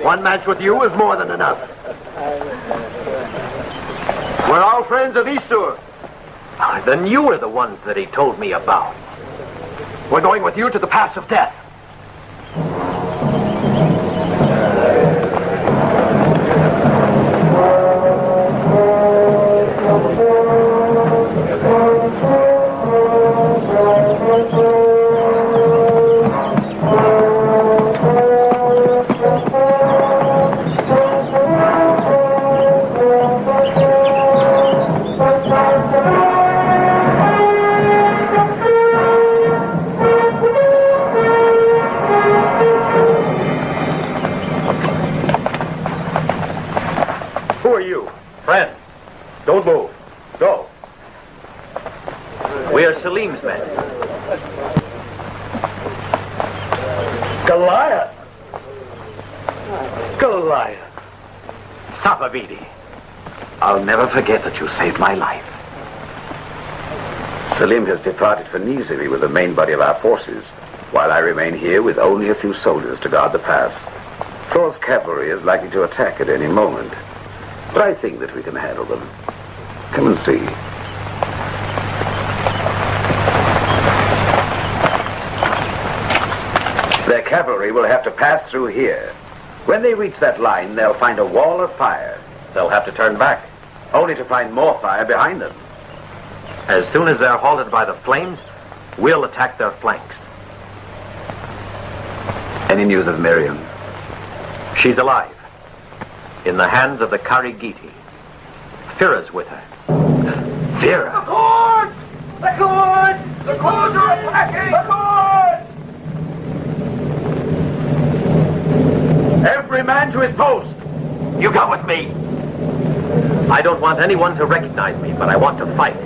[SPEAKER 15] One match with you is more than enough. We're all friends of Isur.
[SPEAKER 4] Then you were the ones that he told me about.
[SPEAKER 15] We're going with you to the Pass of Death.
[SPEAKER 4] Don't move. Go. We are Selim's men.
[SPEAKER 15] Goliath! Goliath! Sapavidi!
[SPEAKER 2] I'll never forget that you saved my life. Selim has departed for Nizari with the main body of our forces, while I remain here with only a few soldiers to guard the pass. Thor's cavalry is likely to attack at any moment, but I think that we can handle them. Come and see. Their cavalry will have to pass through here. When they reach that line, they'll find a wall of fire.
[SPEAKER 4] They'll have to turn back,
[SPEAKER 2] only to find more fire behind them.
[SPEAKER 4] As soon as they're halted by the flames, we'll attack their flanks.
[SPEAKER 2] Any news of Miriam?
[SPEAKER 4] She's alive. In the hands of the Karagiti. Fira's with her.
[SPEAKER 2] Fira?
[SPEAKER 15] The cords! The cords! The cords are attacking! The cords!
[SPEAKER 2] Every man to his post! You come with me!
[SPEAKER 4] I don't want anyone to recognize me, but I want to fight.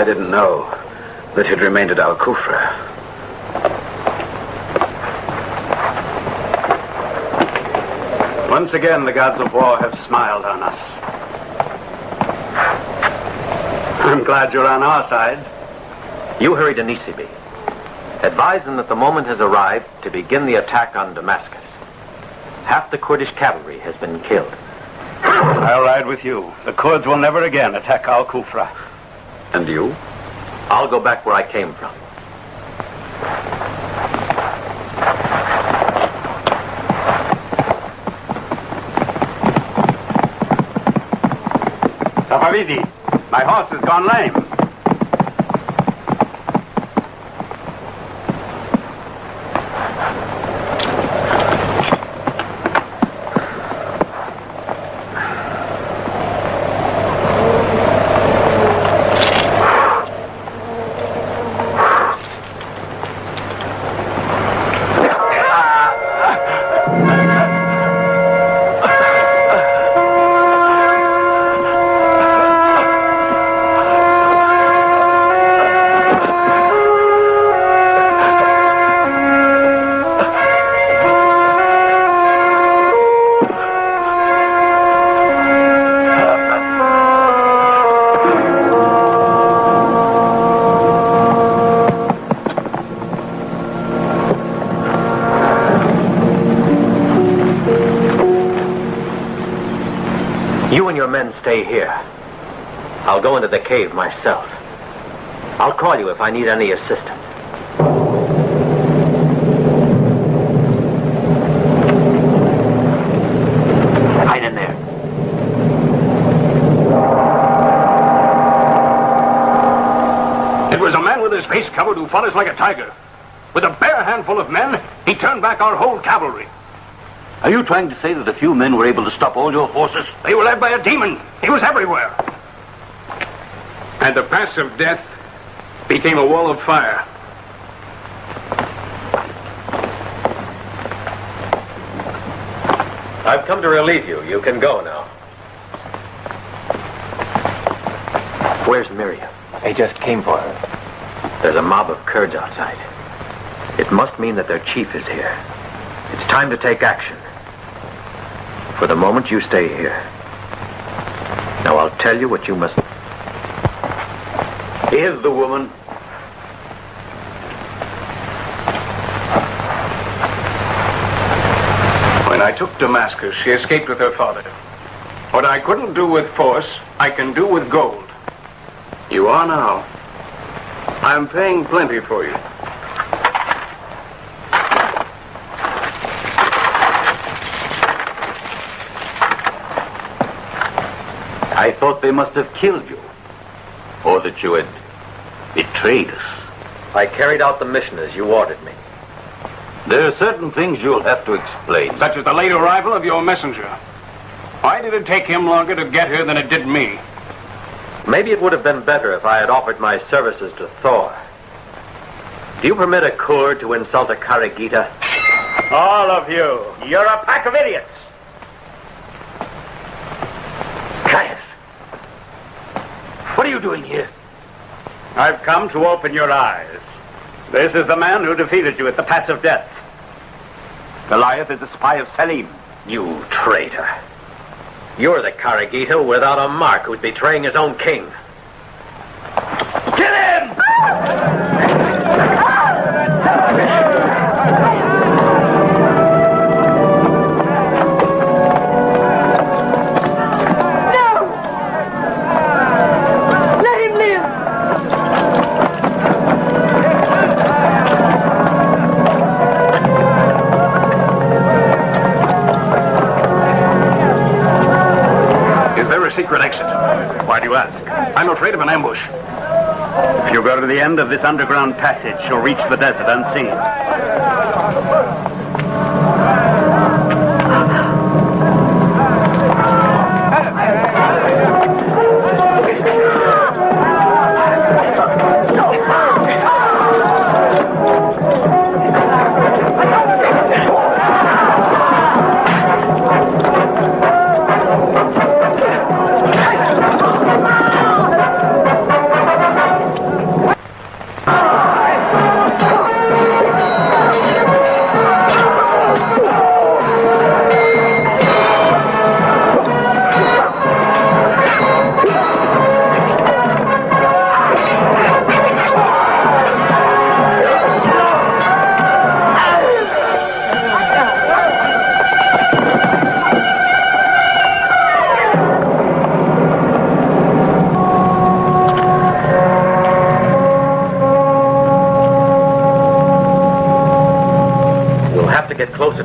[SPEAKER 2] I didn't know that he'd remained at Al Kufra.
[SPEAKER 5] Once again, the gods of war have smiled on us. I'm glad you're on our side.
[SPEAKER 4] You hurry to Nisibi. Advise them that the moment has arrived to begin the attack on Damascus. Half the Kurdish cavalry has been killed.
[SPEAKER 5] I'll ride with you. The Kurds will never again attack Al Kufra.
[SPEAKER 4] And you? I'll go back where I came from.
[SPEAKER 5] Safaridi, my horse has gone lame.
[SPEAKER 4] Stay here. I'll go into the cave myself. I'll call you if I need any assistance. Hide in there.
[SPEAKER 7] It was a man with his face covered who fought us like a tiger. With a bare handful of men, he turned back our whole cavalry.
[SPEAKER 9] Are you trying to say that a few men were able to stop all your forces?
[SPEAKER 7] They were led by a demon. He was everywhere. And the pass of death became a wall of fire.
[SPEAKER 4] I've come to relieve you. You can go now. Where's Miriam?
[SPEAKER 8] They just came for her.
[SPEAKER 4] There's a mob of Kurds outside. It must mean that their chief is here. It's time to take action. For the moment, you stay here. Now, I'll tell you what you must...
[SPEAKER 9] Here's the woman.
[SPEAKER 7] When I took Damascus, she escaped with her father. What I couldn't do with force, I can do with gold. You are now. I'm paying plenty for you.
[SPEAKER 9] I thought they must have killed you. Or that you had betrayed us.
[SPEAKER 4] I carried out the mission as you ordered me.
[SPEAKER 9] There are certain things you'll have to explain.
[SPEAKER 7] Such as the late arrival of your messenger. Why did it take him longer to get here than it did me?
[SPEAKER 4] Maybe it would have been better if I had offered my services to Thor. Do you permit a Kurd to insult a Karagita?
[SPEAKER 5] All of you. You're a pack of idiots.
[SPEAKER 9] Goliath. What are you doing here?
[SPEAKER 5] I've come to open your eyes. This is the man who defeated you at the Pass of Death. Goliath is a spy of Selim.
[SPEAKER 4] You traitor. You're the Karagita without a mark who's betraying his own king.
[SPEAKER 9] Kill him!
[SPEAKER 7] Secret exit. Why do you ask? I'm afraid of an ambush.
[SPEAKER 5] If you go to the end of this underground passage, you'll reach the desert unseen.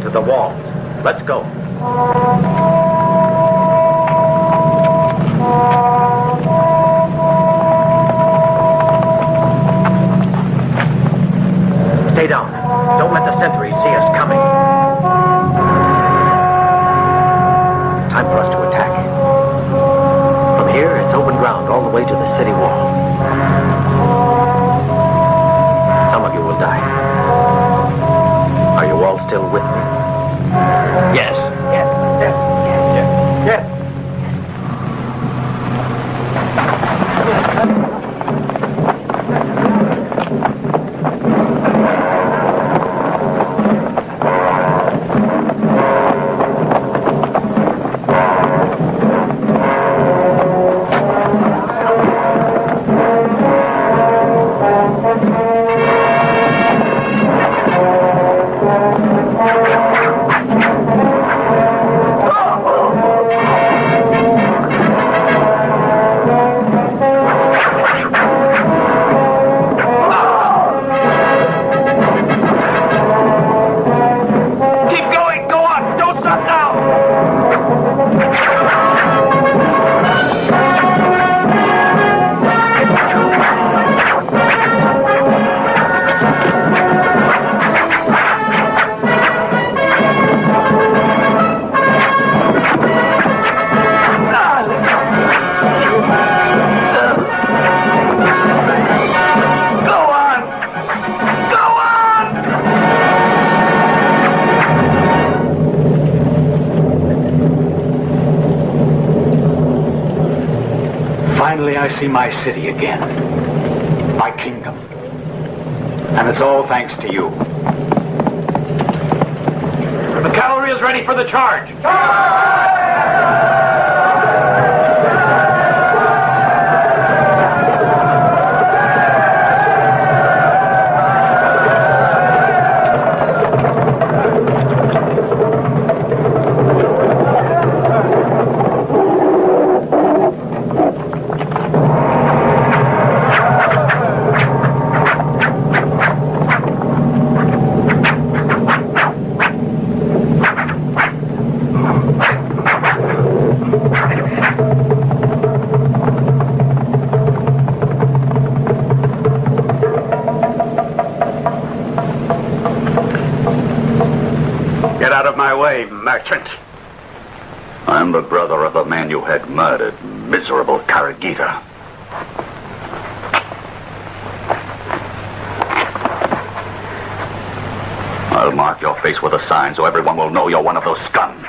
[SPEAKER 4] to the walls. Let's go. Stay down. Don't let the sentries see us coming. It's time for us to attack. From here, it's open ground all the way to the city walls. Some of you will die. Are you all still with me? Yes. Yes. Yes. Yes. Yes.
[SPEAKER 6] Finally, I see my city again. My kingdom. And it's all thanks to you.
[SPEAKER 4] The cavalry is ready for the charge.
[SPEAKER 6] Merchant.
[SPEAKER 13] I'm the brother of the man you had murdered, miserable Caragita. I'll mark your face with a sign so everyone will know you're one of those scum.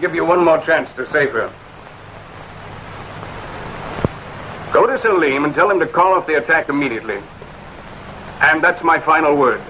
[SPEAKER 7] give you one more chance to save her. Go to Selim and tell him to call off the attack immediately. And that's my final word.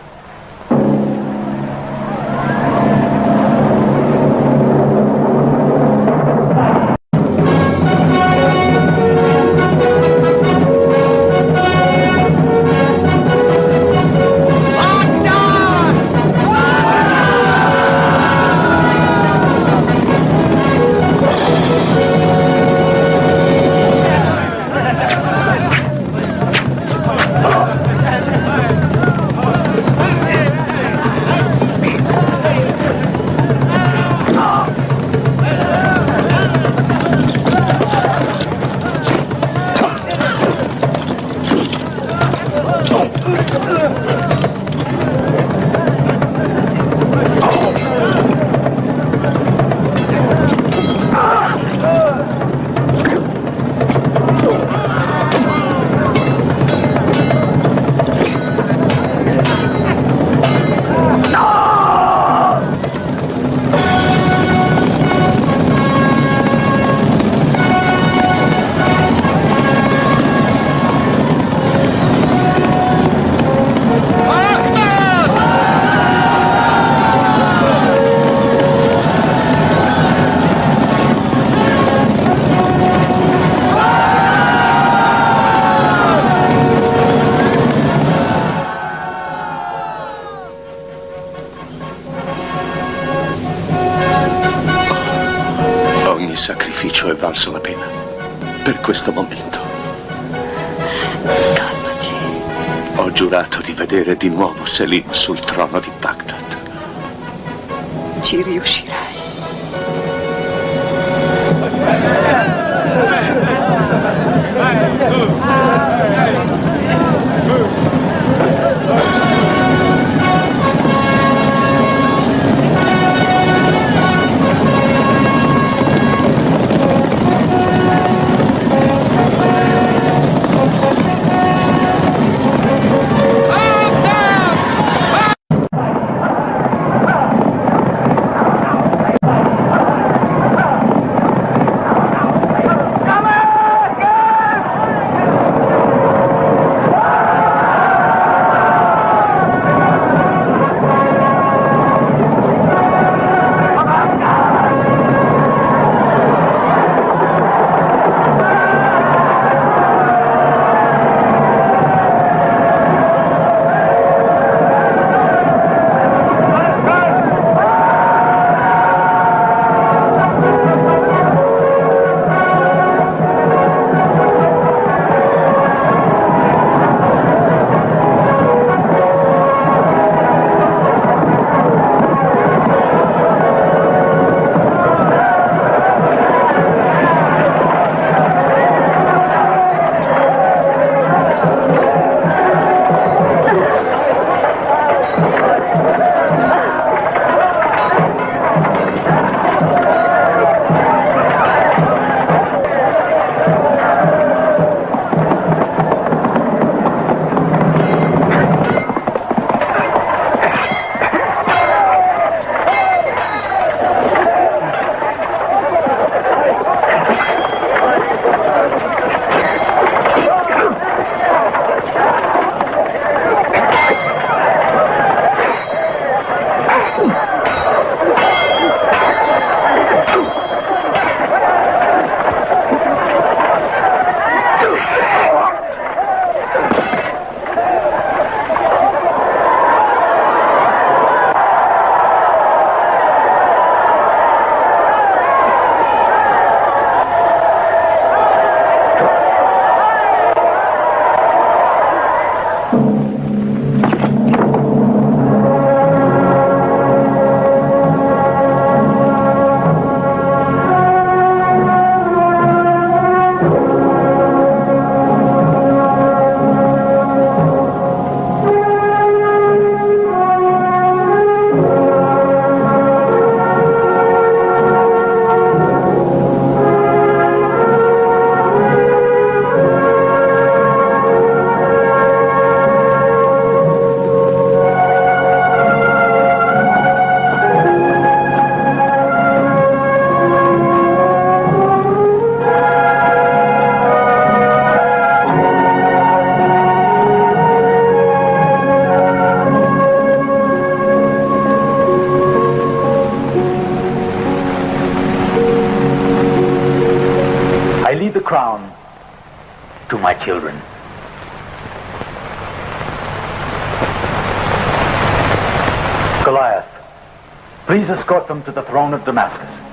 [SPEAKER 16] sacrificio è valso la pena per questo momento.
[SPEAKER 12] Calmati.
[SPEAKER 16] Ho giurato di vedere di nuovo Selim sul trono di Baghdad.
[SPEAKER 12] Ci riuscirai.
[SPEAKER 6] the crown to my children. Goliath, please escort them to the throne of Damascus.